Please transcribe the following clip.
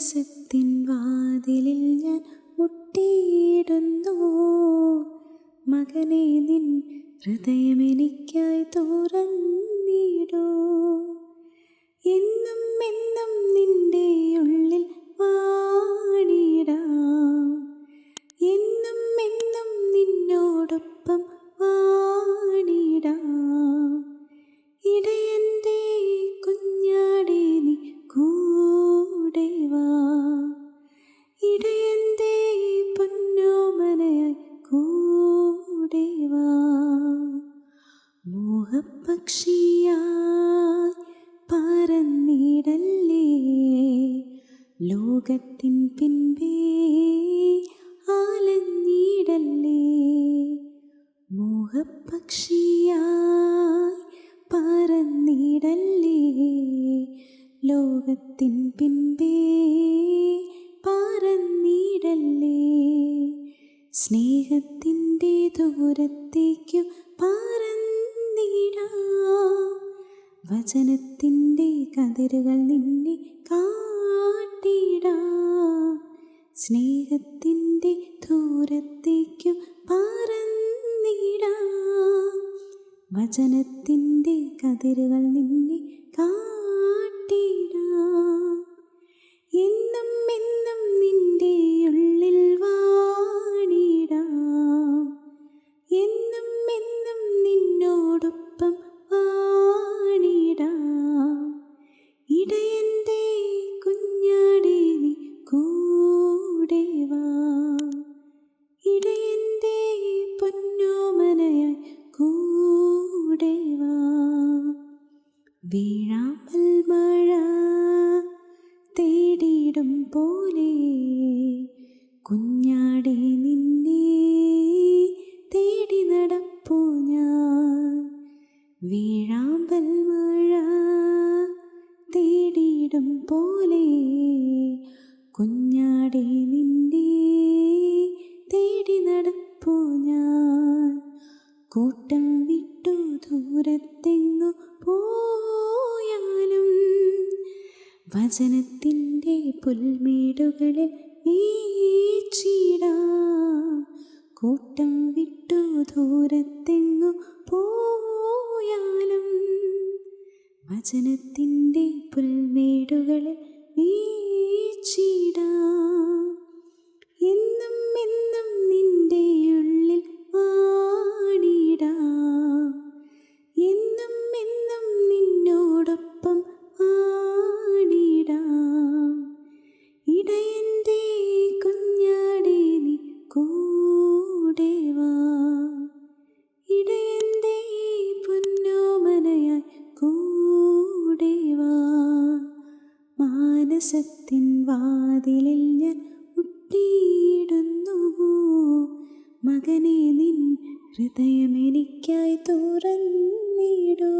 മാനസത്തിൻ വാതിലിൽ ഞാൻ മുട്ടിയിടുന്നു. മകനെ, നിൻ ഹൃദയമെനിക്കായി തുറന്നിടൂ. എന്നും എന്നും നിന്റെ ഉള്ളിൽ വാണിടാം. എന്നും എന്നും നിന്നോടൊപ്പം വാണിടാം. ഇടയൻ്റെ കുഞ്ഞാടേ, നീ കൂടെ വാ. ഇടയൻ്റെ പൊന്നോമനയായി കൂടെ വാ. മോഹപക്ഷിയായി പറന്നിടല്ലേ, ലോകത്തിൻ പിൻപേ ആലഞ്ഞിടല്ലേ. മോഹപക്ഷിയായി പറന്നിടല്ലേ, ലോകത്തിൻ പിൻപേ പറന്നിടല്ലേ. സ്നേഹത്തിൻ്റെ ദൂരത്തേക്കു പറന്നിടാം. വചനത്തിൻ്റെ കതിരുകൾ നിന്നെ കാട്ടിടാം. സ്നേഹത്തിൻ്റെ ദൂരത്തേക്കു പറന്നിടാം. വചനത്തിൻ്റെ കതിരുകൾ നിന്നെ കാട്ടിടാം. എന്നും എന്നും നിന്റെ ഉള്ളിൽ വാണിടാം. എന്നും എന്നും നിന്നോടൊപ്പം വാണിടാം. ഇടയൻ്റെ കുഞ്ഞാടേ, നീ കൂടെ വാ. ഇടയൻ്റെ പൊന്നോമനയായി കൂടെ വാ. വീഴാമ്പൽ മഴ തേടിയിടും പോലെ കുഞ്ഞാടേ, നിന്നെ തേടി നടപ്പൂ ഞാൻ. വീഴാമ്പൽ മഴ തേടിയിടും പോലെ കുഞ്ഞാടേ, നിന്നെ തേടി നടപ്പൂ ഞാൻ. കൂട്ടം വിട്ടു ദൂരത്തെങ്ങു പോയാലും വചനത്തിൻ്റെ പുൽമേടുകളിൽ വീച്ചിടാം. കൂട്ടം വിട്ടു ദൂരത്തെങ്ങു പോയാലും വചനത്തിൻ്റെ പുൽമേടുകളിൽ വീച്ചിടാം. എന്നും എന്നും നിന്റെ ഉള്ളിൽ വാണിടാം. എന്നും എന്നും നിന്നോടൊപ്പം വാണിടാം. ഇടയൻ്റെ കുഞ്ഞാടേ, നീ കൂടെ വാ. ഇടയൻ്റെ പൊന്നോമനയായി കൂടെ വാ. മാനസത്തിൻ വാതിലിൽ ഞാൻ മുട്ടിയിടുന്നു. മകനെ, നിൻ ഹൃദയമെനിക്കായി തുറന്നിടൂ.